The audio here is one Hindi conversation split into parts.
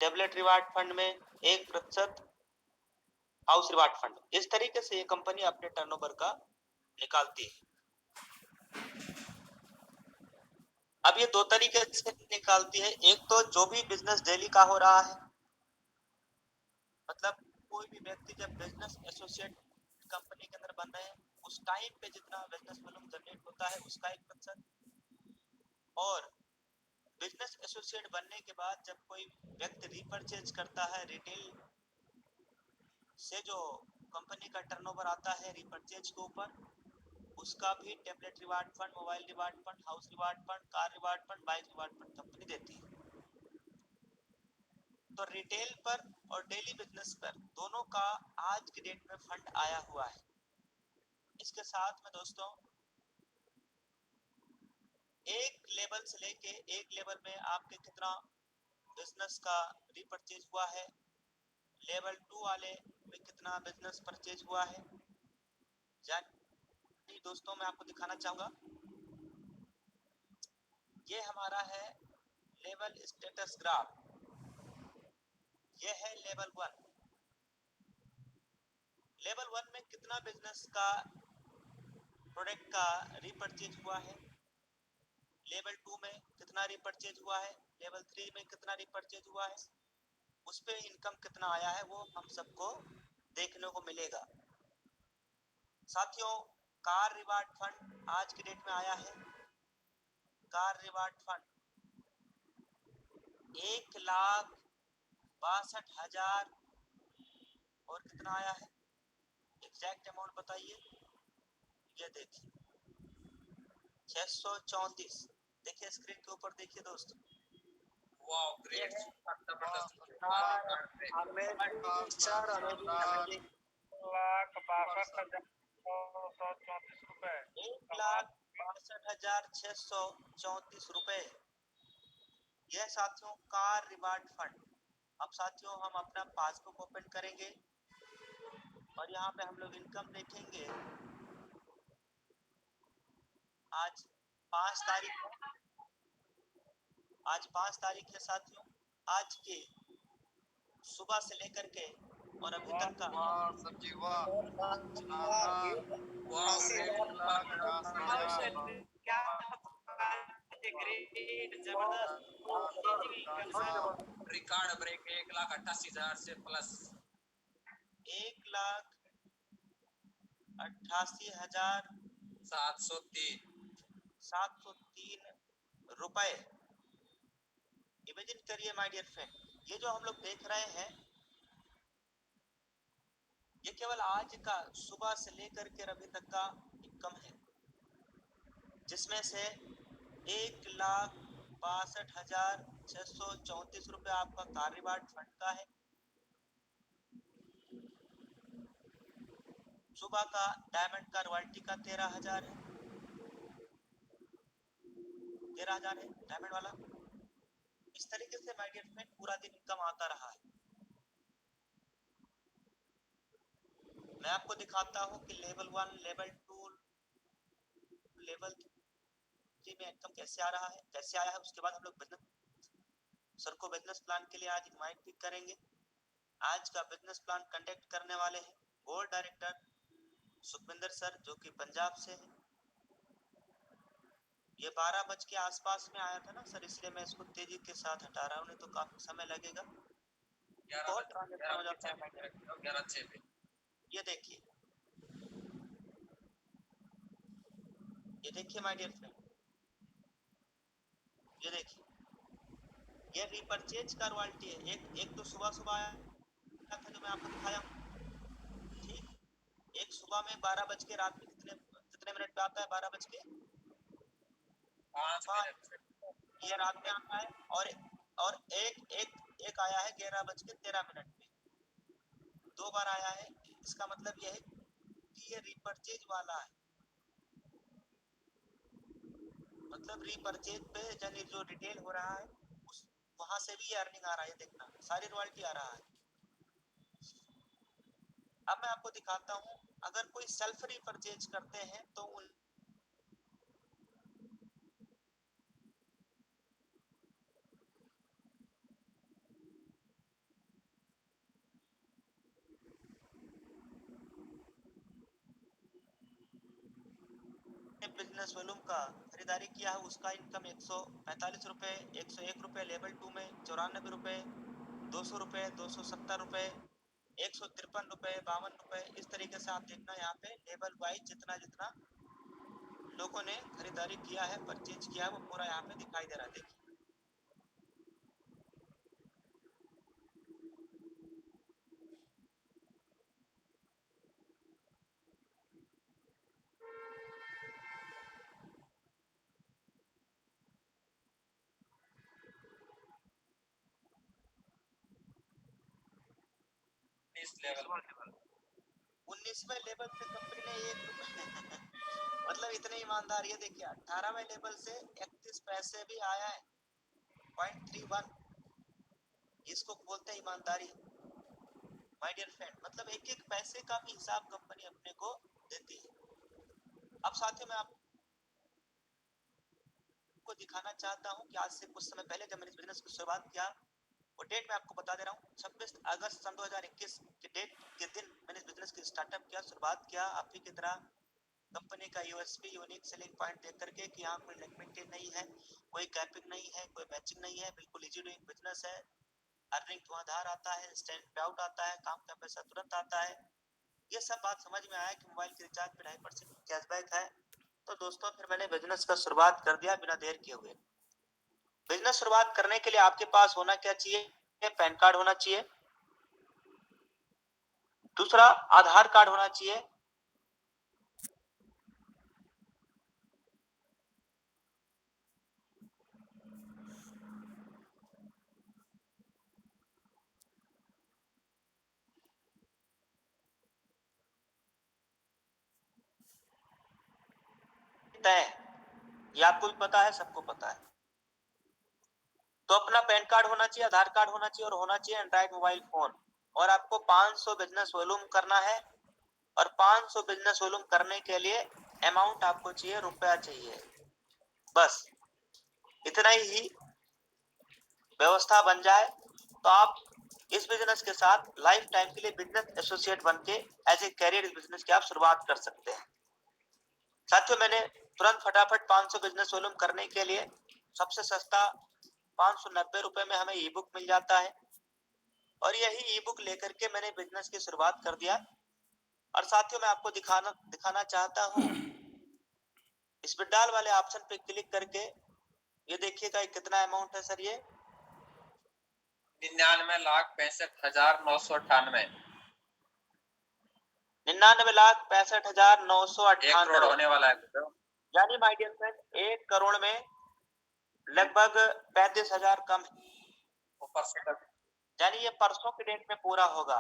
टेबलेट रिवार्ड फंड में 1% हाउस रिवार्ड फंड। इस तरीके से ये कंपनी अपने टर्नओवर का निकालती है। अब ये दो तरीके से निकालती है। एक तो जो भी बिजनेस डेली का हो रहा है, मतलब कोई भी व्यक्ति जब बिजनेस एसोसिएट कंपनी के अंदर बन रहे हैं उस टाइम पे जितना बिजनेस वॉल्यूम जनरेट होता है उसका 1%, और बिजनेस एसोसिएट बनने के बाद जब कोई व्यक्ति रीपरचेज करता है रिटेल से जो कंपनी का टर्नओवर आता है रीपरचेज के ऊपर, उसका भी tablet reward fund, mobile reward fund, house reward fund, car reward fund, bike reward fund company देती है। तो रिटेल पर और डेली बिजनेस पर दोनों का आज की डेट में फंड आया हुआ है। इसके साथ में दोस्तों एक लेवल से लेके एक लेवल में आपके कितना बिजनेस का रीपरचेज हुआ है, लेवल 2 वाले में कितना बिजनेस परचेज हुआ है, यानी दोस्तों मैं आपको दिखाना चाहूंगा ये हमारा है लेवल स्टेटस ग्राफ। ये है लेवल 1। लेवल 1 में कितना बिजनेस का प्रोडक्ट का रीपरचेज हुआ है, लेवल 2 में कितना रीपरचेज हुआ है, लेवल 3 में कितना रीपरचेज हुआ है, उस पे इनकम कितना आया है वो हम सबको देखने को मिलेगा। साथियों कार रिवार्ड फंड आज की डेट में आया है। कार रिवार्ड फंड 1,62,000 और कितना आया है, एग्जैक्ट अमाउंट बताइए। ये देखिए 634। देखिए स्क्रीन के ऊपर देखिए दोस्तों। Wow great, ₹1,62,634। यह साथियों कार रिवार्ड फंड। अब साथियों हम अपना पासबुक ओपन करेंगे और यहाँ पे हम लोग इनकम देखेंगे। आज 5 तारीख है, आज 5 तारीख है साथियों। आज के सुबह से लेकर के और अभी तक का रिकॉर्ड ब्रेक 1,88,000 से प्लस 1,88,703 रुपए। इमेजिन करिए माय डियर फ्रेंड, ये जो हम लोग देख रहे हैं ये केवल आज का सुबह से लेकर के अभी तक का इनकम है, जिसमें से 1,62,634 रुपए आपका कार रिवार्ड फंड का है। सुबह का डायमंड का रॉयल्टी का 13,000 है, 13,000 है डायमंड वाला। इस तरीके से माय डियर फ्रेंड पूरा दिन इनकम आता रहा है। मैं आपको दिखाता हूँ कि लेवल 1, लेवल 2, लेवल 3 में इनकम कैसे आ रहा है, कैसे आया है। उसके बाद हम लोग बिजनेस सर को बिजनेस प्लान के लिए आज इनवाइट भी करेंगे। आज का बिजनेस प्लान कंडक्ट करने वाले हैं बोर्ड डायरेक्टर सुखविंदर सर, जो कि पंजाब से है। ये 12 बज के आसपास में आया था ना सर, इसलिए मैं इसको तेजी के साथ हटा रहा हूँ, नहीं तो काफी समय लगेगा। बहुत ट्रांजेक्शन हो जाता है। ये देखिए, ये देखिए माय डियर फ्रेंड, ये देखिए ये रीपरचेज का रॉयल्टी है। एक तो सुबह सुबह आया था जो मैं आपको दिखाया हूँ, ठीक। एक सुबह में 12 बज के, रात में कितने कितने मिनट पे आता है, 12 बज के 5, ये रात में आता है। और एक आया है 11 बज के 13 मिनट पे, 2 बार आया है। इसका मतलब यह है कि ये रीपरचेज वाला है, मतलब रीपरचेज पे यानी जो रिटेल हो रहा है उस वहां से भी अर्निंग आ रहा है। देखना सारी रॉयल्टी आ रहा है। अब मैं आपको दिखाता हूँ, अगर कोई सेल्फ रीपरचेज करते हैं तो उन बिजनेस वॉल्यूम का खरीदारी किया है उसका इनकम 145 रुपये, 101 रुपये लेवल 2 में, 94 रुपये, 200 रुपये, 270 रुपये, 153 रुपये, 52 रुपये। इस तरीके से आप देखना यहाँ पे लेवल वाइज जितना जितना लोगों ने खरीदारी किया है, परचेज किया है, वो पूरा यहाँ पे दिखाई दे रहा है। देखिए इस लेवल 19वें लेवल से कंपनी ने 1 रुपये मतलब इतने ईमानदार। ये देखिए 18वें लेवल से 31 पैसे भी आया है, 0.31। इसको बोलते हैं ईमानदारी माय डियर फ्रेंड। मतलब एक एक पैसे का भी हिसाब कंपनी अपने को देती है। अब साथियों मैं आपको दिखाना चाहता हूं कि आज से कुछ समय पहले जब मैंने इस बिजनेस की शुरुआत किया, वो डेट मैं आपको बता दे रहा हूँ, 26 अगस्त सन 2021 के डेट के दिन मैंने इस बिजनेस की स्टार्टअप किया, शुरुआत किया। आप ही की तरह कंपनी का यूएसपी यूनिक सेलिंग पॉइंट देख करके कि यहाँ कोई लेगमेंटेड नहीं है, कोई गैपिंग नहीं है, कोई मैचिंग नहीं है, बिल्कुल इजी डूइंग बिजनेस है। अर्निंग धुआंधार आता है, इंस्टेंट पे आउट आता है, काम का पैसा तुरंत आता है। ये सब बात समझ में आया कि मोबाइल के रिचार्ज पे 2.5% कैशबैक है। तो दोस्तों फिर मैंने बिजनेस का शुरुआत कर दिया बिना देर किए हुए। बिजनेस शुरुआत करने के लिए आपके पास होना क्या चाहिए? पैन कार्ड होना चाहिए, दूसरा आधार कार्ड होना चाहिए, तय। ये आपको भी पता है, सबको पता है। तो अपना पैन कार्ड होना चाहिए, आधार कार्ड होना चाहिए और होना चाहिए एंड्रॉइड मोबाइल फोन। और आपको 500 बिजनेस वॉल्यूम करना है, और 500 बिजनेस वॉल्यूम करने के लिए अमाउंट आपको चाहिए, रुपया चाहिए। बस इतना ही व्यवस्था बन जाए तो आप इस बिजनेस के साथ लाइफ टाइम के लिए बिजनेस एसोसिएट बन के एज ए कैरियर इस बिजनेस की आप शुरुआत कर सकते हैं। साथियों मैंने तुरंत फटाफट 500 बिजनेस वॉल्यूम करने के लिए सबसे सस्ता 590 रुपए में हमें ई बुक मिल जाता है, और यही ई बुक लेकर के मैंने बिजनेस की शुरुआत कर दिया। और साथियों मैं आपको दिखाना चाहता हूँ, इस विड्रॉल वाले ऑप्शन पे क्लिक करके ये देखिएगा कितना अमाउंट है सर। ये 99,65,998 99,65,998 1 करोड़ होने वाला है। यानी माय डियर फ्रेंड 1 करोड़ में लगभग 35,000 कम है, ऊपर से यानी ये परसों की डेट में पूरा होगा।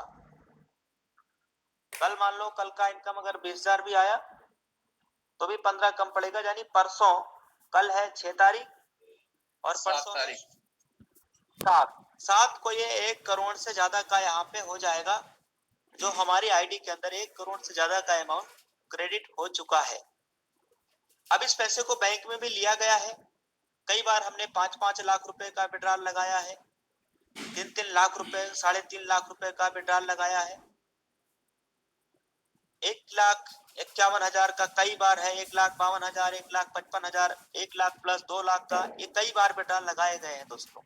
कल मान लो कल का इनकम अगर 20,000 भी आया तो भी 15 कम पड़ेगा, यानी परसों, कल है 6 तारीख और परसों 7 को ये 1 करोड़ से ज्यादा का यहाँ पे हो जाएगा, जो हमारी आईडी के अंदर 1 करोड़ से ज्यादा का अमाउंट क्रेडिट हो चुका है। अब इस पैसे को बैंक में भी लिया गया है। कई बार हमने 5-5 लाख रुपए का विड्रॉल लगाया है, 3-3 लाख रुपए, 3.5 लाख रुपए का विड्रॉल लगाया है। 1,51,000 का कई बार है, 1,52,000, 1,55,000, 1 लाख प्लस 2 लाख का, ये कई बार विड्रॉल लगाए गए हैं दोस्तों।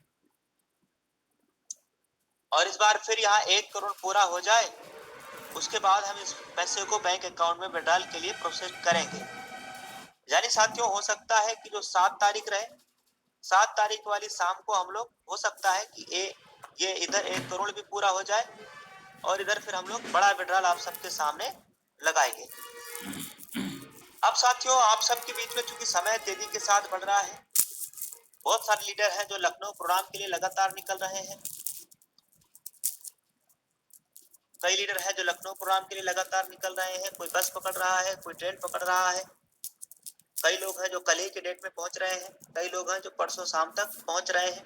और इस बार फिर यहाँ 1 करोड़ पूरा हो जाए उसके बाद हम इस पैसे को बैंक अकाउंट में विड्रॉल के लिए प्रोसेस करेंगे। यानी साथियों हो सकता है कि जो 7 तारीख रहे, 7 तारीख वाली शाम को हम लोग, हो सकता है कि ये इधर 1 करोड़ भी पूरा हो जाए और इधर फिर हम लोग बड़ा विड्रॉल आप सबके सामने लगाएंगे। अब साथियों आप सबके बीच में चूंकि समय तेजी के साथ बढ़ रहा है, बहुत सारे लीडर हैं जो लखनऊ प्रोग्राम के लिए लगातार निकल रहे हैं। कई लीडर हैं जो लखनऊ प्रोग्राम के लिए लगातार निकल रहे हैं, कोई बस पकड़ रहा है, कोई ट्रेन पकड़ रहा है। कई लोग हैं जो कल ही के डेट में पहुंच रहे हैं, कई लोग हैं जो परसों शाम तक पहुंच रहे हैं।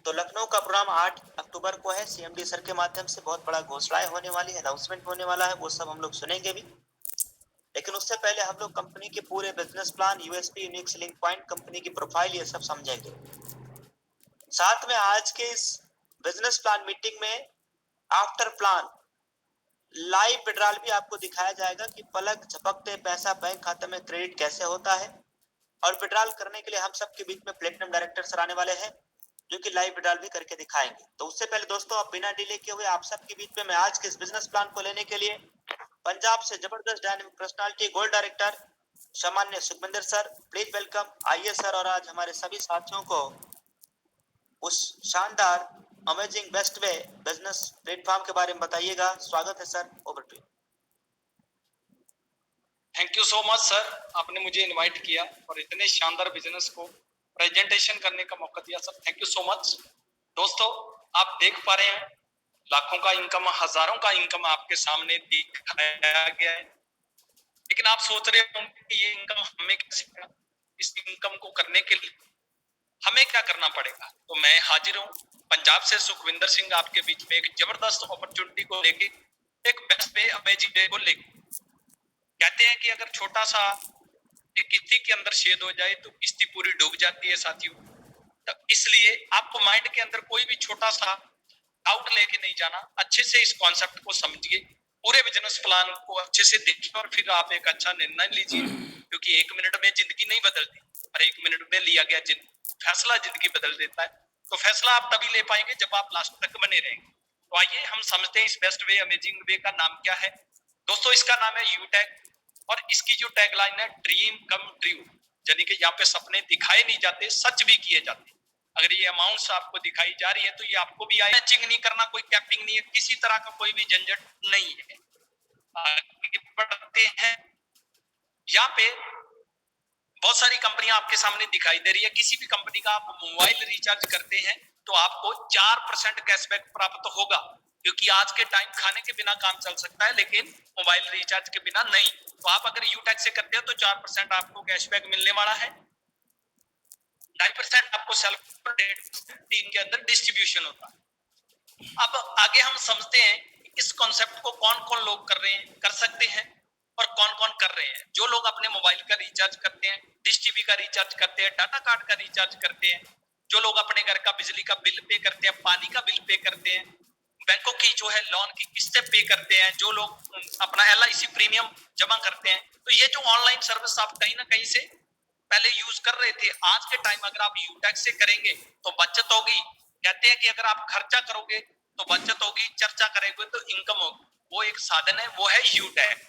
तो लखनऊ का प्रोग्राम 8 अक्टूबर को है। सीएमडी सर के माध्यम से बहुत बड़ा घोषणाएं होने वाली है, अनाउंसमेंट होने वाला है, वो सब हम लोग सुनेंगे भी। लेकिन उससे पहले हम लोग कंपनी के पूरे business plan, USP unique selling point, company की प्रोफाइल, ये सब समझेंगे। साथ में आज के इस बिजनेस प्लान मीटिंग में आफ्टर प्लान लाइव विड्रॉल भी आपको दिखाया जाएगा कि पलक झपकते पैसा बैंक खाते में क्रेडिट कैसे होता है। और विड्रॉल करने के लिए हम सबके बीच में प्लेटिनम डायरेक्टर सर आने वाले हैं जो कि लाइव विड्रॉल भी करके दिखाएंगे। तो उससे पहले दोस्तों, अब बिना डिले किए हुए आप सबके बीच में मैं आज के इस बिजनेस प्लान को लेने के लिए पंजाब से जबरदस्त डायनेमिक पर्सनालिटी गोल्ड डायरेक्टर सामान्य सुखविंदर सर, प्लीज वेलकम। आइए सर, और आज हमारे सभी साथियों को उस शानदार amazing best way business platform के बारे में बताइएगा। स्वागत है sir, over to you. Thank you so much sir, आपने मुझे इनवाइट किया और इतने शानदार बिजनेस को प्रेजेंटेशन करने का मौका दिया sir, thank you so much. दोस्तों, आप देख पा रहे हैं लाखों का इनकम, हजारों का इनकम आपके सामने दिखाया गया है, लेकिन आप सोच रहे होंगे कि ये इनकम हमें कैसे मिला। इस इनकम को करने के लिए हमें क्या करना पड़ेगा। तो मैं हाजिर हूँ पंजाब से सुखविंदर सिंह आपके बीच में एक जबरदस्त अपॉर्चुनिटी को लेके, एक बेस्ट वे अमेजिंग वे को लेके। कहते हैं कि अगर छोटा सा किस्ती के अंदर छेद हो जाए तो किस्ती पूरी डूब जाती है साथियों। तो इसलिए आपको माइंड के अंदर कोई भी छोटा सा डाउट लेके नहीं जाना, अच्छे से इस कॉन्सेप्ट को समझिए, पूरे बिजनेस प्लान को अच्छे से देखिए और फिर आप एक अच्छा निर्णय लीजिए, क्योंकि 1 मिनट में जिंदगी नहीं बदलती और 1 मिनट में लिया गया फैसला जिंदगी बदल देता है। तो फैसला आप तभी ले पाएंगे जब आप लास्ट तक बने रहेंगे। तो आइए हम समझते हैं इस बेस्ट वे अमेजिंग वे का नाम क्या है। दोस्तों, इसका नाम है यूटेक और इसकी जो टैगलाइन है ड्रीम कम ट्रू, यानी कि यहाँ पे सपने दिखाए नहीं जाते, सच भी किए जाते। अगर ये अमाउंट्स आपको दिखाई जा रही है तो ये आपको भी आए। मैचिंग नहीं करना, कोई कैपिंग नहीं है, किसी तरह का कोई भी झंझट नहीं है। आगे बढ़ते हैं। यहाँ पे बहुत सारी कंपनियां आपके सामने दिखाई दे रही है। किसी भी कंपनी का आप मोबाइल रिचार्ज करते हैं तो आपको 4% कैशबैक प्राप्त होगा, क्योंकि आज के टाइम खाने के बिना काम चल सकता है लेकिन मोबाइल रिचार्ज के बिना नहीं। तो आप अगर यूटेक से करते हैं तो 4% आपको कैशबैक मिलने वाला है। 2.5% आपको सेल्फ टीम के अंदर डिस्ट्रीब्यूशन होता है। अब आगे हम समझते हैं इस कॉन्सेप्ट को कौन कौन लोग कर रहे हैं, कर सकते हैं और कौन कौन कर रहे हैं। जो लोग अपने मोबाइल का रिचार्ज करते हैं, डिश टीवी का रिचार्ज करते हैं, डाटा कार्ड का रिचार्ज करते हैं, जो लोग अपने घर का बिजली का बिल पे करते हैं, पानी का बिल पे करते हैं, बैंकों की जो है लोन की किस्तें पे करते हैं, जो लोग अपना LIC प्रीमियम जमा करते हैं, तो ये जो ऑनलाइन सर्विस आप कहीं ना कहीं से पहले यूज कर रहे थे, आज के टाइम अगर आप यूटेक्स से करेंगे तो बचत होगी। कहते हैं कि अगर आप खर्चा करोगे तो बचत होगी, चर्चा करेंगे तो इनकम होगी। वो एक साधन है, वो है यूटेक।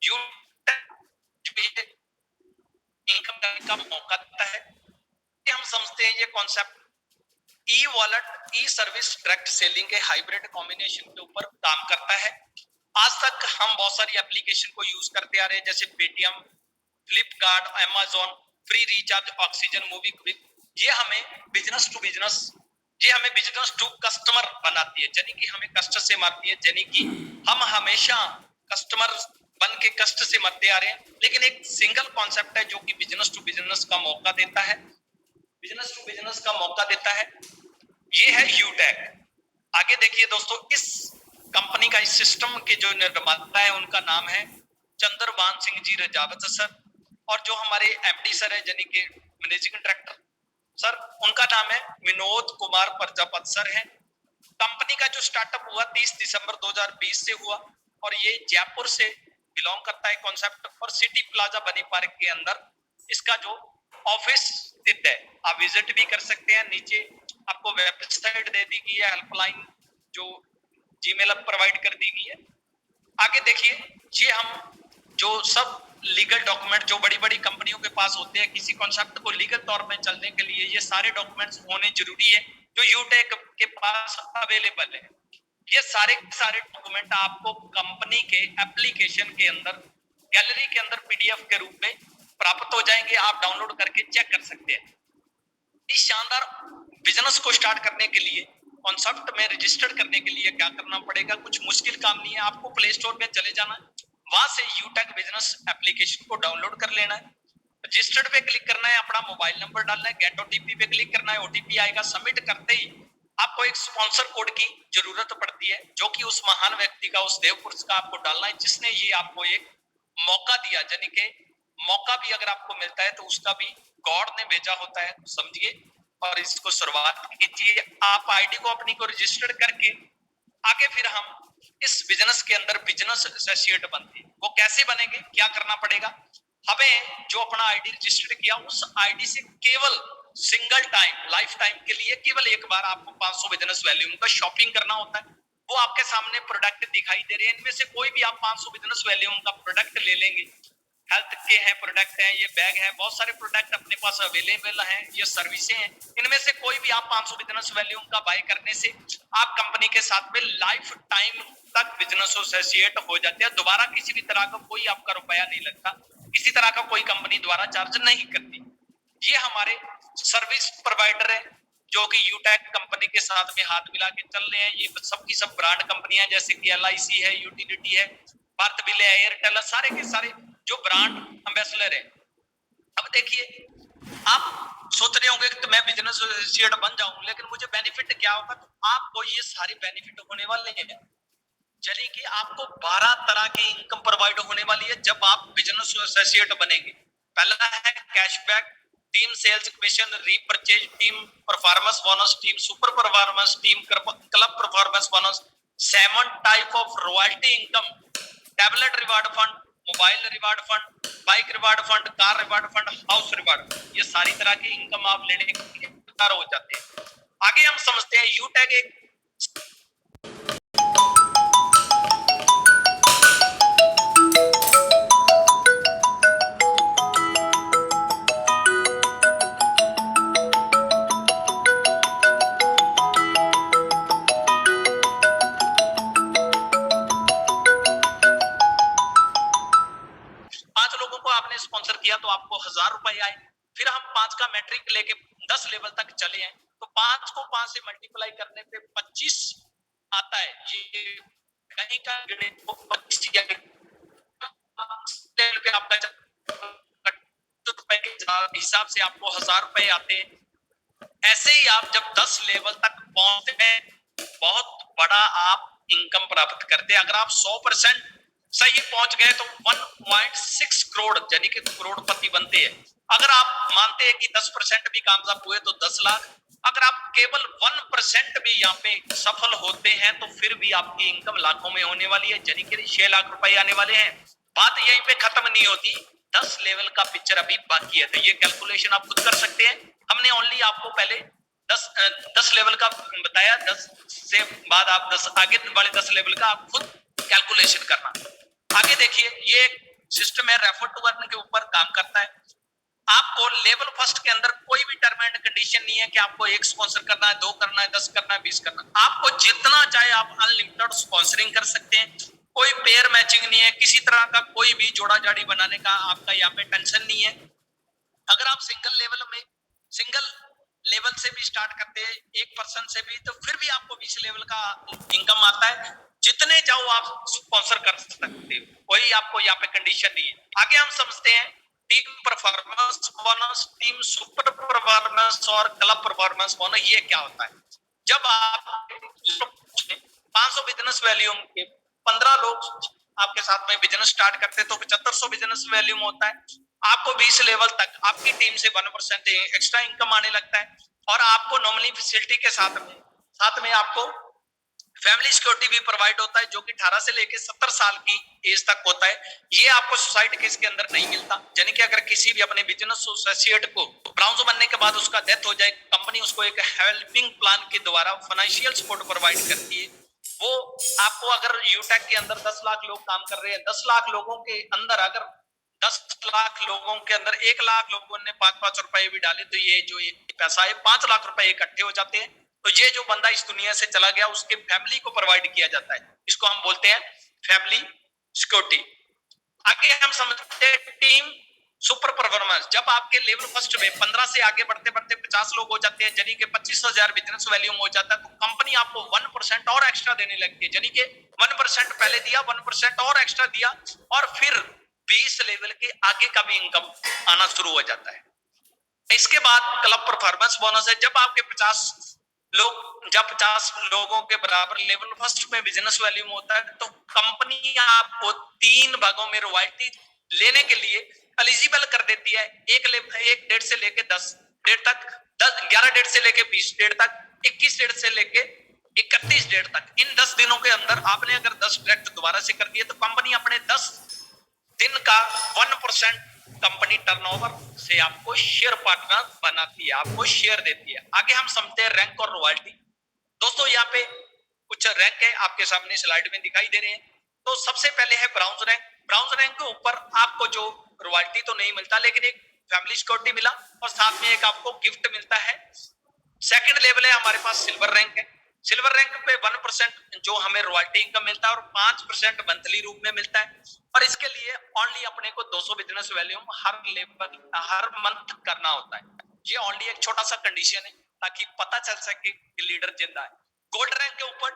यूटेक इनकम करने का मौका देता है। हम समझते हैं ये कॉन्सेप्ट ई वॉलेट, ई सर्विस, डायरेक्ट सेलिंग के हाइब्रिड कॉम्बिनेशन के ऊपर काम करता है। आज तक हम बहुत सारी एप्लीकेशन को यूज करते आ रहे हैं, जैसे Paytm, Flipkart, Amazon, free recharge, oxygen, movie quick. ये हमें बिजनेस टू बिजनेस, ये हमें बिजनेस टू कस्टमर बनाती है, यानी कि हमें कष्ट से मारती है, यानी कि हम हमेशा कस्टमर बन के कष्ट से मरते आ रहे हैं। लेकिन एक सिंगल कॉन्सेप्ट है जो कि बिजनेस टू बिजनेस का मौका देता है, बिजनेस टू बिजनेस का मौका देता है, ये है यूटेक। आगे देखिए दोस्तों, इस कंपनी का, इस सिस्टम के जो निर्माता है उनका नाम है चंद्रभान सिंह जी रजावत सर, और जो हमारे MD सर है यानी कि मैनेजिंग डायरेक्टर सर, उनका नाम है विनोद कुमार प्रजापत सर है। कंपनी का जो स्टार्टअप हुआ 30 दिसंबर 2020 से हुआ और ये जयपुर से बिलोंग करता है कॉन्सेप्ट, और सिटी प्लाजा बनी पार्क के अंदर इसका जो ऑफिस स्थित है। आप विजिट भी कर सकते हैं। नीचे आपको वेबसाइट दे दी गई है, हेल्पलाइन जो जीमेल प्रोवाइड कर दी गई है। आगे देखिए, ये हम जो सब लीगल डॉक्यूमेंट जो बड़ी बड़ी कंपनियों के पास होते हैं, किसी कॉन्सेप्ट को लीगल तौर पे चलने के लिए ये सारे डॉक्यूमेंट्स होने जरूरी है जो यूटेक के पास अवेलेबल है। ये सारे डॉक्यूमेंट आपको कंपनी के एप्लीकेशन के अंदर, गैलरी के अंदर PDF के रूप में प्राप्त हो जाएंगे। आप डाउनलोड करके चेक कर सकते हैं। इस शानदार बिजनेस को स्टार्ट करने के लिए, कॉन्सेप्ट में रजिस्टर करने के लिए क्या करना पड़ेगा, कुछ मुश्किल काम नहीं है। आपको प्ले स्टोर में चले जाना है, वहां से यूटेक बिजनेस एप्लीकेशन को डाउनलोड कर लेना है, रजिस्टर्ड पे क्लिक करना है, अपना मोबाइल नंबर डालना है, गेट OTP पे क्लिक करना है, OTP आएगा। सबमिट करते ही आपको एक स्पॉन्सर कोड की जरूरत पड़ती है, जो कि उस महान व्यक्ति का, उस देव पुरुष का आपको डालना है जिसने ये आपको एक मौका दिया। यानी कि मौका भी अगर आपको मिलता है तो उसका भी गॉड ने भेजा होता है, समझिए। और इसको शुरुआत कीजिए। आप ID को अपनी को रजिस्टर करके आगे फिर हम इस बिजनेस के अंदर बिजनेस एसोसिएट बनते हैं। वो कैसे बनेंगे, क्या करना पड़ेगा, हमें जो अपना आईडी रजिस्टर्ड किया उस आईडी से केवल सिंगल टाइम लाइफ टाइम के लिए केवल एक बार आपको 500 बिजनेस वैल्यूम का शॉपिंग करना होता है। वो आपके सामने प्रोडक्ट दिखाई दे रहे हैं, इनमें से कोई भी आप 500 बिजनेस वैल्यूम का प्रोडक्ट ले लेंगे। हेल्थ के हैं प्रोडक्ट हैं, ये बैग है, बहुत सारे प्रोडक्ट अपने पास अवेलेबल हैं, ये सर्विसें हैं। इनमें से कोई भी आप 500 बिजनेस वैल्यूम का बाय करने से आप कंपनी के साथ में लाइफ टाइम तक बिजनेस एसोसिएट हो जाते हैं। दोबारा किसी भी तरह का कोई आपका रुपया नहीं लगता, किसी तरह का कोई कंपनी द्वारा चार्ज नहीं करती। ये हमारे सर्विस प्रोवाइडर है जो कि यूटेक कंपनी के साथ में हाथ मिला के चल रहे हैं। ये सबकी सब ब्रांड कंपनियां जैसे कि LIC है, यूटिलिटी है, भारत बिल है, एयरटेल है, सारे के सारे जो ब्रांड एम्बेसडर है। अब देखिए, आप सोच रहे होंगे कि तो मैं बिजनेस एसोसिएट बन जाऊं, लेकिन मुझे बेनिफिट क्या होगा, तो आपको ये सारे बेनिफिट होने वाले हैं। चलिए कि आपको 12 तरह की इनकम प्रोवाइड होने वाली है जब आप बिजनेस एसोसिएट बनेंगे। पहला है cashback, team sales commission, repurchase, team performance bonus, team super performance, team club performance bonus, 7 type of royalty income, tablet reward fund, mobile reward fund, bike reward fund, car reward fund, house reward. ये सारी तरह की इनकम आप लेने के लिए तैयार हो जाते हैं। आगे हम समझते हैं यूटेक एक आपने स्पॉन्सर किया तो आपको 1000 रुपए आए। फिर हम 5 का मैट्रिक लेके 10 लेवल तक चले हैं, तो 5 को 5 से मल्टीप्लाई करने पे 25 आता है। ये कहीं का गणित 25 लेवल पे आपका रुपए के हिसाब से आपको 1000 रुपए आते हैं। ऐसे ही आप जब 10 लेवल तक पहुंचते हैं, बहुत बड़ा आप इनकम प्राप्त करते हैं। अगर आप 100% सही पहुंच गए तो 1.6 करोड़ यानी कि करोड़पति बनते हैं। अगर आप मानते हैं कि 10% भी कामयाब हुए तो 10 लाख, अगर आप केवल 1% भी यहाँ पे सफल होते हैं तो फिर भी आपकी इनकम लाखों में होने वाली है, यानी कि 6 लाख रुपए आने वाले हैं। बात यहीं पे खत्म नहीं होती, 10 लेवल का पिक्चर अभी बाकी है। तो ये कैलकुलेशन आप खुद कर सकते हैं। हमने ओनली आपको पहले 10 लेवल का बताया, 10 से बाद आप 10 आगे वाले 10 लेवल का आप खुद कैलकुलेशन करना। आगे देखिए, ये सिस्टम है रेफर टू अर्न के ऊपर काम करता है। आपको लेवल फर्स्ट के अंदर कोई भी टर्म एंड कंडीशन नहीं है कि आपको 1 स्पॉन्सर करना है, 2 करना है, 10 करना है, 20 करना है। आपको जितना चाहे आप अनलिमिटेड स्पॉन्सरिंग कर सकते हैं। कोई पेयर मैचिंग नहीं है, किसी तरह का कोई भी जोड़ा जाड़ी बनाने का आपका यहाँ पे टेंशन नहीं है। अगर आप सिंगल लेवल से भी स्टार्ट करते हैं, 1% से भी, तो फिर भी आपको 20 लेवल का इनकम आता है। जितने चाहो आप स्पॉन्सर कर सकते हो, कोई आपको यहाँ पे कंडीशन नहीं है। आगे हम समझते हैं team performance bonus, team super performance और क्लब परफॉर्मेंस बोनस। ये क्या होता है? जब आप 500 बिजनेस वैल्यूम के 15 लोग आपके साथ में बिजनेस स्टार्ट करते तो 7500 बिजनेस वैल्यूम होता है। आपको 20 लेवल तक आपकी टीम से 1% एक्स्ट्रा इनकम आने लगता है। और आपको नॉमिनी फैसिलिटी के साथ में आपको फैमिली सिक्योरिटी भी प्रोवाइड होता है, जो कि 18 से लेकर 70 साल की एज तक होता है। ये आपको सोसाइटी के इसके अंदर नहीं मिलता। यानी कि अगर किसी भी अपने बिजनेस एसोसिएट को ब्राउंसर बनने के बाद उसका डेथ हो जाए, कंपनी उसको एक हेल्पिंग प्लान के द्वारा फाइनेंशियल सपोर्ट प्रोवाइड करती है। वो आपको, अगर यूटेक के अंदर 10 लाख लोग काम कर रहे हैं, 10 लाख लोगों के अंदर अगर 10 लाख लोगों के अंदर 1 लाख लोगों ने 5-5 रुपए भी डाले, तो ये जो पैसा है 5 लाख रुपए इकट्ठे हो जाते हैं। तो ये जो बंदा इस दुनिया से चला गया, उसके फैमिली को प्रोवाइड किया जाता है। इसको हम बोलते हैं फैमिली सिक्योरिटी। आगे हम समझते हैं टीम सुपर परफॉर्मेंस। जब आपके लेवल फर्स्ट में 15 से आगे बढ़ते बढ़ते 50 लोग हो जाते हैं, यानी कि 25,000 बिजनेस वैल्यूम हो जाता है, तो कंपनी आपको 1% और एक्स्ट्रा देने लगती है। यानी कि 1% पहले दिया, 1% और एक्स्ट्रा दिया, और फिर 20 लेवल के आगे का भी इनकम आना शुरू हो जाता है। इसके बाद क्लब परफॉर्मेंस बोनस है। जब आपके 50 लोगों के बराबर लेवल फर्स्ट में बिजनेस वैल्यूम होता है, तो कंपनी आपको 3 भागों में रॉयल्टी लेने के लिए एलिजिबल कर देती है। एक डेट से लेके 10 डेट तक, 11 डेट से लेके 20 डेट तक, 21 डेट से लेके 31 डेट तक, इन 10 दिनों के अंदर आपने अगर 10 डायरेक्ट दोबारा से कर दिए तो कंपनी अपने 10 दिन का 1% कंपनी टर्नओवर से आपको शेयर पार्टनर बनाती है, आपको शेयर देती है। आगे हम समझते हैं रैंक और रॉयल्टी। दोस्तों यहाँ पे कुछ रैंक है, आपके सामने स्लाइड में दिखाई दे रहे हैं। तो सबसे पहले है ब्राउन रैंक। ब्राउन रैंक के ऊपर आपको जो रॉयल्टी तो नहीं मिलता, लेकिन एक फैमिली सिक्योरिटी मिला और साथ में एक आपको गिफ्ट मिलता है। सेकंड लेवल है हमारे पास सिल्वर रैंक है। सिल्वर रैंक पे 1% जो हमें रॉयल्टी इनकम मिलता है और 5% मंथली रूप में मिलता है। और इसके लिए ओनली अपने को 200 बिजनेस वैल्यूम हर मंथ करना होता है। ये ओनली एक छोटा सा कंडीशन है ताकि पता चल सके कि लीडर जिंदा है। गोल्ड रैंक के ऊपर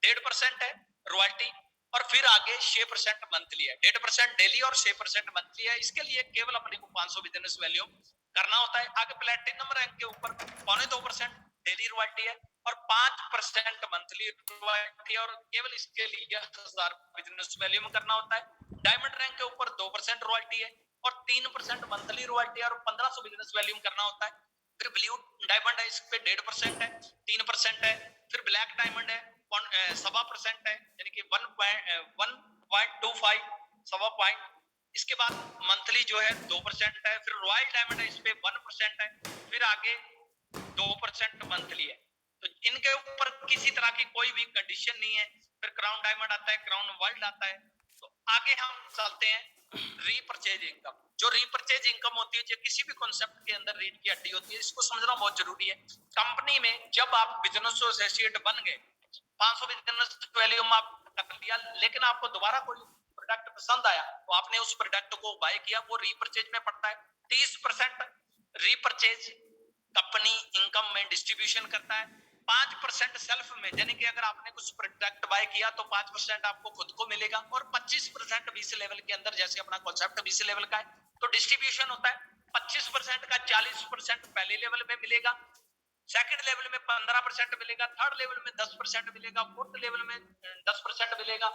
1.5% है रॉयल्टी और फिर आगे 6% मंथली है। 1.5% डेली और 6% मंथली है। इसके लिए केवल अपने को 500 बिजनेस वैल्यूम करना होता है। आगे प्लैटिनम रैंक के ऊपर 2.25% डेली रॉयल्टी है और 5% मंथली रॉयल्टी और केवल इसके लिए 1000 बिजनेस वैल्यू में करना होता है। डायमंड रैंक के ऊपर 2% रॉयल्टी है और 3% मंथली रॉयल्टी और 1500 बिजनेस वैल्यू में करना होता है। फिर ब्लू डायमंड है, इस पे 1.5% है, 3% है। फिर ब्लैक डायमंड है 1.25% है, यानी कि 1.25 सवा पॉइंट। इसके बाद मंथली जो है 2% है। फिर रॉयल डायमंड है, इस पे 1% है। फिर आगे 2% मंथली है। तो इनके ऊपर किसी तरह की कोई भी कंडीशन नहीं है। फिर क्राउन डायमंड आता है, क्राउन वर्ल्ड आता है। तो आगे हम चलते हैं रीपरचेज इनकम। जो रीपरचेज इनकम होती है, जो किसी भी कॉन्सेप्ट के अंदर रीड की हड्डी होती है, इसको समझना बहुत जरूरी है। कंपनी में जब आप बिजनेस एसोसिएट बन गए, 500 बिजनेस वैल्यूम आप कर लिया, लेकिन आपको दोबारा कोई प्रोडक्ट पसंद आया तो आपने उस प्रोडक्ट को बाय किया, वो रीपरचेज में पड़ता है। 30% रीपरचेज कंपनी इनकम में डिस्ट्रीब्यूशन करता है। 5% सेल्फ में, यानी कि अगर आपने कुछ प्रोडक्ट बाय किया तो 5% आपको खुद को मिलेगा और 25% बीसी लेवल के अंदर, जैसे अपना कॉन्सेप्ट बीसी लेवल का है तो डिस्ट्रीब्यूशन होता है। 25% का 40% पहले लेवल में मिलेगा, सेकंड लेवल में 15% मिलेगा, थर्ड लेवल में 10% मिलेगा, फोर्थ लेवल में 10% मिलेगा,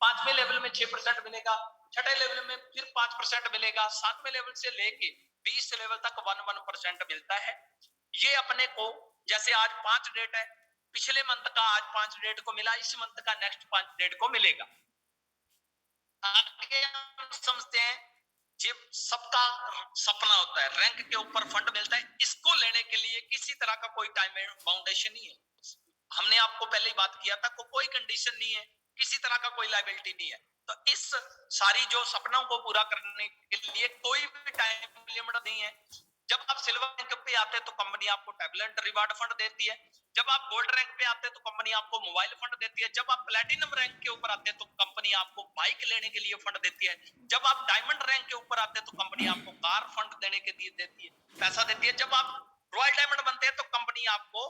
पांचवें लेवल में 6% मिलेगा, छठे लेवल में फिर 5% मिलेगा, सातवें लेवल से लेके 20 लेवल तक 1% मिलता है। ये अपने को जैसे आज 5 डेट है, पिछले मंथ का आज 5 डेट को मिला, इस मंथ का नेक्स्ट 5 डेट को मिलेगा। आगे हम समझते हैं, ये सबका सपना होता है, रैंक के ऊपर फंड मिलता है, इसको लेने के लिए किसी तरह का कोई टाइम बाउंडेशन नहीं है। हमने आपको पहले ही बात किया था, कोई कंडीशन नहीं है, किसी तरह का कोई लायबिलिटी नहीं है। तो इस सारी जो सपनों को पूरा करने के लिए कोई भी टाइम लिमिट नहीं है। जब आप सिल्वर रैंक पे आते हैं तो कंपनी आपको टैबलेट रिवार्ड फंड देती है। जब आप गोल्ड रैंक पे आते हैं तो कंपनी आपको मोबाइल फंड देती है। जब आप प्लैटिनम रैंक के ऊपर आते हैं तो कंपनी आपको बाइक लेने के लिए फंड देती है। जब आप डायमंड रैंक के ऊपर आते हैं तो कंपनी आपको कार फंड देने के लिए देती है, पैसा देती है। जब आप रॉयल डायमंड बनते हैं तो कंपनी आपको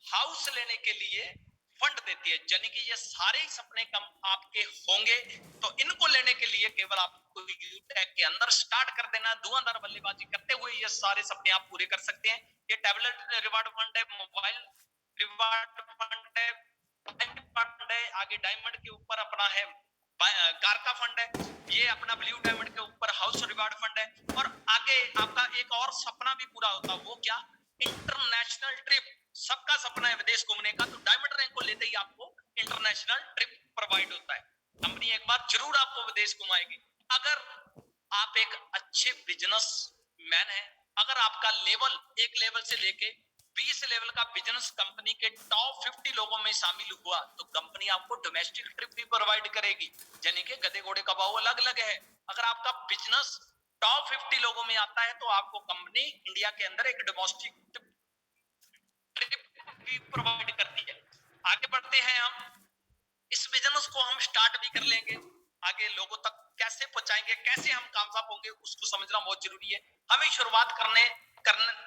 हाउस लेने के लिए फंड देती है। यानी कि ये सारे सपने कम आपके होंगे, तो इनको लेने के लिए केवल आपको यूटेक के अंदर स्टार्ट कर देना, धुआंधार बल्लेबाजी करते हुए ये सारे सपने आप पूरे कर सकते हैं। ये टैबलेट रिवार्ड फंड है, मोबाइल रिवार्ड फंड है, फंड है, आगे डायमंड के ऊपर अपना है कार का फंड है, ये अपना ब्लू डायमंड के ऊपर हाउस रिवार्ड फंड है। और आगे आपका एक और सपना भी पूरा होता है, वो क्या? International trip. सबका सपना है विदेश घूमने का, तो डायमंड रैंक को लेते ही आपको इंटरनेशनल ट्रिप प्रोवाइड होता है। कंपनी एक बार जरूर आपको विदेश घुमाएगी अगर आप एक अच्छे बिजनेस मैन है। अगर आपका लेवल एक लेवल से लेके 20 लेवल का बिजनेस कंपनी के टॉप 50 लोगों में शामिल हुआ तो कंपनी आपको डोमेस्टिक ट्रिप भी प्रोवाइड करेगी, यानी कि गधे घोड़े का भाव अलग अलग है। अगर आपका बिजनेस टॉप 50 लोगों में आता है तो आपको कंपनी इंडिया के अंदर एक डोमेस्टिक ट्रिप भी प्रोवाइड करती है। आगे बढ़ते हैं हम, इस बिजनेस को हम स्टार्ट भी कर लेंगे, आगे लोगों तक कैसे पहुंचाएंगे, कैसे हम कामयाब होंगे, उसको समझना बहुत जरूरी है। हमें शुरुआत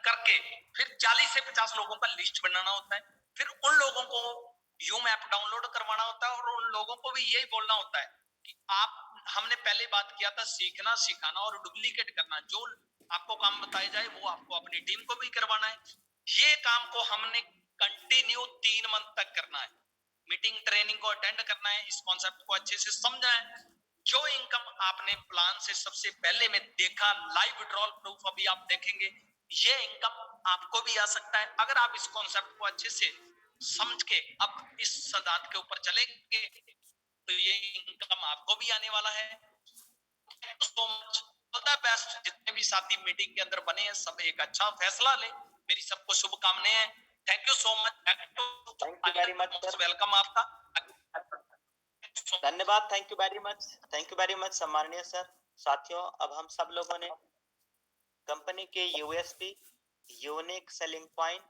करके फिर 40 से 50 लोगों का लिस्ट बनाना होता है, फिर उन लोगों को यूम ऐप डाउनलोड करवाना होता है और उन लोगों को भी यही बोलना होता है कि आप, हमने पहले बात किया था सीखना, सिखाना और डुप्लीकेट करना। जो आपको काम बताया जाए वो आपको अपनी टीम को भी करवाना है। ये काम को हमने कंटिन्यू 3 मंथ तक करना है। मीटिंग ट्रेनिंग को अटेंड करना है, इस कॉन्सेप्ट को अच्छे से समझना है। जो इनकम आपने प्लान से सबसे पहले में देखा, लाइव विड्रॉल प्रूफ अभी आप देखेंगे, ये इनकम आपको भी आ सकता है अगर आप इस कॉन्सेप्ट को अच्छे से समझ के अब इस सिद्धांत के ऊपर चलेंगे तो ये इनकम आपको भी आने वाला है। So much, all the best. जितने भी साथी मीटिंग के अंदर बने हैं सब एक अच्छा फैसला ले, मेरी सबको शुभकामनाएं हैं। Thank you so much. Thank you very much sir, welcome आपका। धन्यवाद। Thank you very much, thank you very much सम्माननीय सर। साथियों, अब हम सब लोगों ने कंपनी के USP, unique selling point,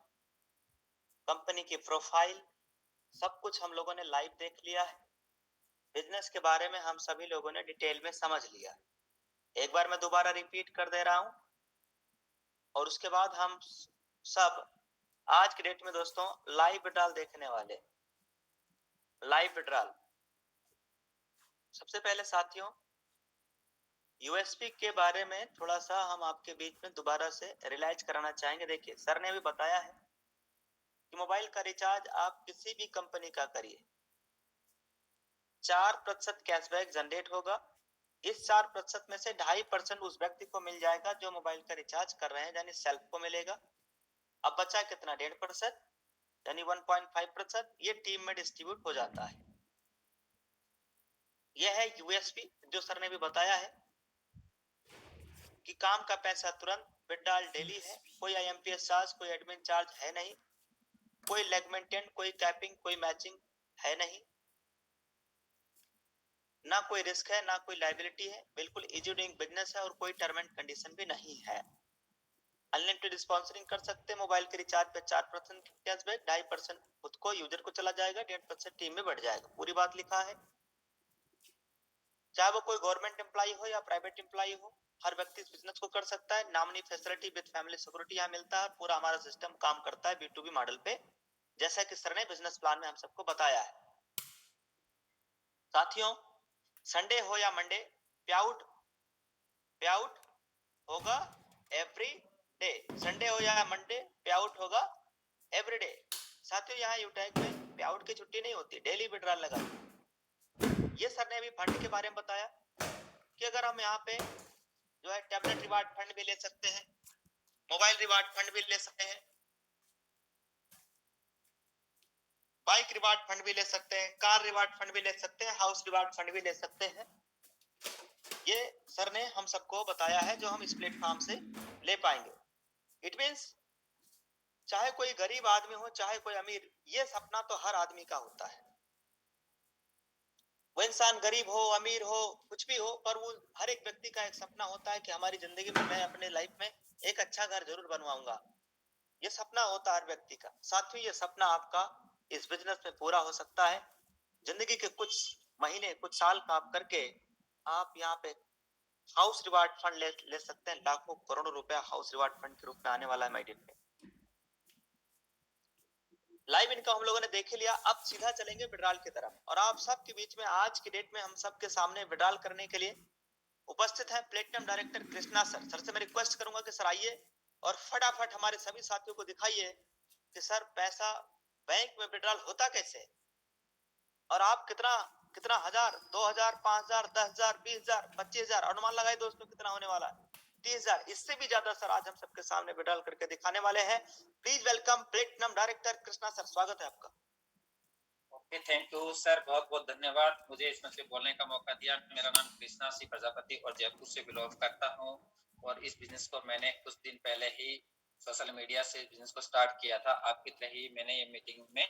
company की प्रोफाइल, सब कुछ हम लोगों ने लाइव देख लिया है। बिजनेस के बारे में हम सभी लोगों ने डिटेल में समझ लिया। एक बार मैं दोबारा रिपीट कर दे रहा हूं, और उसके बाद हम सब आज की डेट में दोस्तों लाइव विड्रॉल देखने वाले। लाइव विड्रॉल सबसे पहले साथियों, यूएसपी के बारे में थोड़ा सा हम आपके बीच में दोबारा से रियलाइज कराना चाहेंगे। देखिए, सर ने भी बताया है कि मोबाइल का रिचार्ज आप किसी भी कंपनी का करिए, 4% कैशबैक जनरेट होगा। इस 4% में से 2.5% उस व्यक्ति को मिल जाएगा जो मोबाइल का रिचार्ज कर रहे हैं, यानी सेल्फ को मिलेगा। अब बचा कितना? 1.5%, यानी 1.5%। ये टीम में डिस्ट्रीब्यूट हो जाता है। यह है यूएसपी, जो सर ने भी बताया है कि काम का पैसा तुरंत, विड्रॉल डेली है, कोई आईएमपीएस चार्ज, कोई एडमिन चार्ज है नहीं, कोई लेग मेंटेन, कोई कैपिंग, कोई मैचिंग है नहीं, ना कोई रिस्क है, ना कोई लायबिलिटी है, बिल्कुल इजी डूइंग बिजनेस है, और कोई टर्म एंड कंडीशन भी नहीं है। अनलिमिटेड स्पॉन्सरिंग कर सकते हैं। मोबाइल के रिचार्ज पे 4% कैशबैक, 2.5% खुद को यूजर को चला जाएगा, 1.5% टीम में बढ़ जाएगा। पूरी बात लिखा है। चाहे वो कोई गवर्नमेंट एम्प्लॉय हो या प्राइवेट एम्प्लॉय हो, हर व्यक्ति इस बिजनेस को कर सकता है। Nominee facility with family security यहाँ मिलता है। पूरा हमारा सिस्टम काम करता है B2B मॉडल पे, जैसा कि सर ने बिजनेस प्लान में हम सबको बताया है। साथियों, संडे हो या मंडे, पे आउट होगा एवरी डे। संडे हो या मंडे, पे आउट होगा एवरी डे। साथियों, यहाँ यूटैग में पे आउट की छुट्टी नहीं होती, डेली विड्रॉल लगा। ये सर ने अभी फंड के बारे में बताया कि अगर हम यहाँ पे जो है टैबलेट रिवार्ड फंड भी ले सकते हैं, मोबाइल रिवार्ड फंड भी ले सकते हैं, बाइक रिवार्ड फंड भी ले सकते हैं, कार रिवार्ड फंड भी ले सकते हैं, हाउस रिवार्ड फंड भी ले सकते हैं। ये सर ने हम सबको बताया है जो हम इस प्लेटफॉर्म से ले पाएंगे। इट मींस चाहे कोई गरीब आदमी हो, चाहे कोई अमीर, ये सपना तो हर आदमी का होता है। वो इंसान गरीब हो, अमीर हो, कुछ भी हो, पर वो हर एक व्यक्ति का एक सपना होता है कि हमारी जिंदगी में मैं अपने लाइफ में एक अच्छा घर जरूर बनवाऊंगा। ये सपना होता है हर व्यक्ति का। साथियों, ये सपना आपका इस बिजनेस में पूरा हो सकता है। जिंदगी के कुछ महीने, कुछ साल काम करके आप यहाँ पे हाउस रिवार्ड फंड ले सकते हैं। लाखों करोड़ों रुपया हाउस रिवार्ड फंड के रूप में आने वाला है माय डियर। लाइव इनकम हम लोगों ने देख लिया। अब सीधा चलेंगे विड्रॉल की तरफ, और आप सबके बीच में आज की डेट में हम सबके सामने विड्रॉल करने के लिए उपस्थित है platinum director Krishna sir. Sir से मैं रिक्वेस्ट करूंगा कि सर आइए और फटाफट हमारे सभी साथियों को दिखाइए कि सर पैसा बैंक में विड्रॉल होता कैसे, और आप कितना कितना हजार, 2,000, 5,000, 10,000, 20,000, 25,000, अनुमान लगाए दोस्तों कितना होने वाला है? 30,000, इससे भी ज्यादा सर आज हम सबके सामने विड्रॉल करके दिखाने वाले हैं। Please welcome platinum director Krishna sir, स्वागत है आपका। ओके, थैंक यू सर, बहुत बहुत धन्यवाद मुझे इसमें से बोलने का मौका दिया। मेरा नाम कृष्णा सी प्रजापति और जयपुर से बिलोंग करता हूँ, और इस बिजनेस को मैंने कुछ दिन पहले ही सोशल मीडिया से बिजनेस को स्टार्ट किया था। आपकी तरह ही मैंने ये मीटिंग में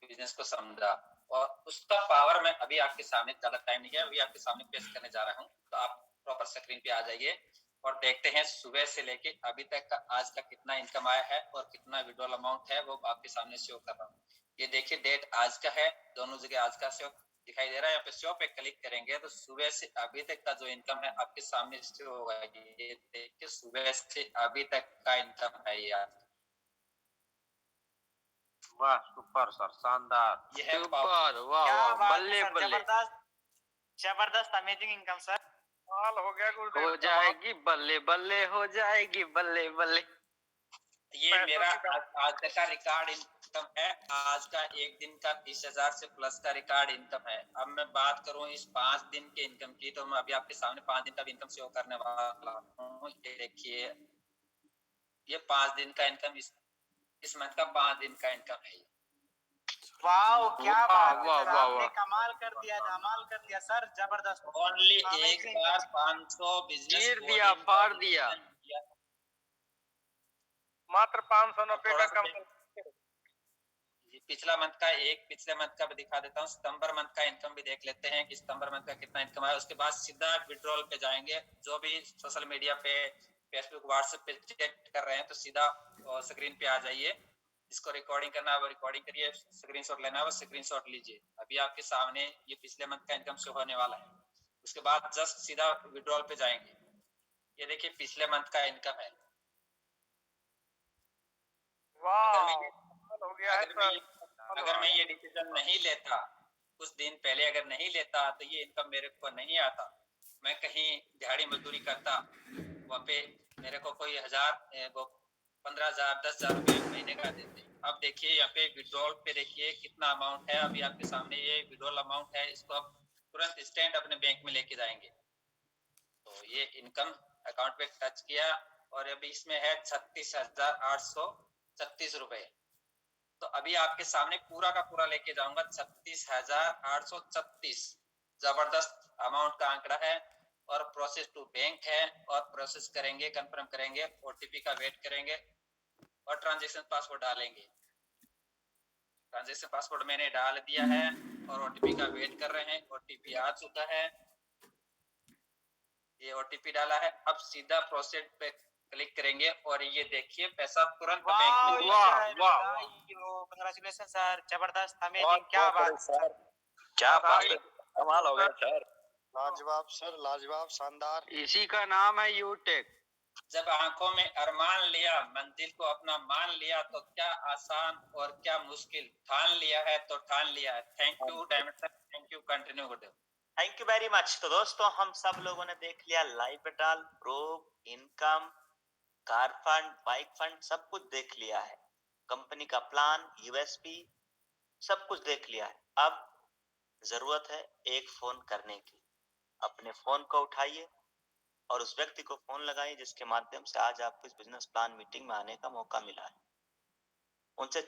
बिजनेस को समझा, और उसका पावर मैं अभी आपके सामने, ज्यादा टाइम नहीं है, अभी आपके सामने पेश करने जा रहा हूँ। तो आप प्रॉपर स्क्रीन पे आ जाइए और देखते हैं सुबह से लेके अभी तक का आज का कितना इनकम आया है और कितना विड्रॉल अमाउंट है, वो आपके सामने शो कर रहा हूँ। ये देखिए, डेट आज का है, दोनों जगह आज का शो दिखाई दे रहा है। यहाँ पे शो पे क्लिक करेंगे तो सुबह से अभी तक का जो इनकम है आपके सामने शो होगा। ये देखिए, सुबह से अभी तक का इनकम है ये। वाह, सुपर सर, शानदार। ये है सुपर, वाह क्या वाह, बात है बल्ले सर, बल्ले। जबरदस्त जबरदस्त, अमेजिंग इनकम सर। साल हो गया गुरुदेव, हो जाएगी बल्ले बल्ले, हो जाएगी बल्ले बल्ले। ये मेरा आज तक का रिकॉर्ड इनकम है। आज का एक दिन का 30,000 से प्लस का रिकॉर्ड इनकम है। अब मैं बात करूं इस 5 दिन के इनकम की, तो मैं अभी आपके सामने 5 दिन का इनकम शो करने वाला हूं। ये देखिए, ये 5 दिन का इनकम, इस मंथ का 5 दिन का इनकम है। वाओ, क्या वाह, बात है वाह, सर, वाह, आपने वाह। कमाल कर दिया सर, जबरदस्त। ओनली एक Amazing. बार 500 बिजनेस चीर दिया, फाड़ दिया। मात्र 590 थोड़ा का सा कम। पिछले मंथ का भी दिखा देता हूँ। सितंबर मंथ का इनकम भी देख लेते हैं कि सितंबर मंथ का कितना इनकम आया। उसके बाद सीधा विड्रॉल पे जाएंगे। जो भी सोशल मीडिया पे, फेसबुक, व्हाट्सएप पे चेक कर रहे हैं तो सीधा स्क्रीन पे आ जाइए। जिसको रिकॉर्डिंग करना है वो रिकॉर्डिंग करिए, स्क्रीनशॉट लेना है वो स्क्रीनशॉट लीजिए। अभी आपके सामने ये पिछले मंथ का इनकम शो होने वाला है। उसके बाद जस्ट सीधा विड्रॉल पे जाएंगे। ये देखिए पिछले मंथ का इनकम है। वाह, हो गया है अगर मैं ये डिसीजन नहीं लेता, कुछ दिन पहले अगर नहीं लेता तो ये इनकम मेरे को नहीं आता। मैं कहीं दिहाड़ी मजदूरी करता, वहाँ पे मेरे को कोई 15,000 10,000 रुपये महीने का देते। अब देखिए यहाँ पे विड्रॉल पे देखिए कितना अमाउंट है। अभी आपके सामने ये विड्रॉल अमाउंट है, इसको आप तुरंत इंस्टेंट अपने बैंक में लेके जाएंगे। तो ये इनकम अकाउंट पे टच किया और अभी इसमें है 36,836 रुपए। तो अभी आपके सामने पूरा का पूरा लेके जाऊंगा 36,836। जबरदस्त अमाउंट का आंकड़ा है और प्रोसेस टू बैंक है और प्रोसेस करेंगे, कंफर्म करेंगे, ओटीपी का वेट करेंगे और ट्रांजैक्शन पासवर्ड डालेंगे। ट्रांजैक्शन पासवर्ड मैंने डाल दिया है और ओटीपी का वेट कर रहे हैं। ओटीपी आ चुका है, ये ओटीपी डाला है। अब सीधा प्रोसेस पे क्लिक करेंगे और ये देखिए पैसा तुरंत बैंक में। कांग्रेचुलेशन सर, जबरदस्त, अमेजिंग, क्या बात सर, क्या बात है, कमाल हो गया सर। लाजवाब सर, लाजवाब, शानदार। इसी का नाम है यूटेक। जब आंखों में अरमान लिया, मंजिल को अपना मान लिया, तो क्या आसान और क्या मुश्किल ठान लिया है तो ठान लिया है। Thank you diamond sir, thank you, continue Gurudev. Thank you very much. तो दोस्तों हम सब लोगों ने देख लिया live withdrawal, proof, income, car fund, bike fund, सब कुछ देख लिया है। कंपनी का प्लान, यूएसपी, सब कुछ देख लिया है। अब जरूरत है एक फोन करने की। अपने फोन को उठाइए और उस व्यक्ति को फोन लगाइए जिसके माध्यम से आज आपको इस बिजनेस प्लान मीटिंग में आने का मौका मिला है। उनसे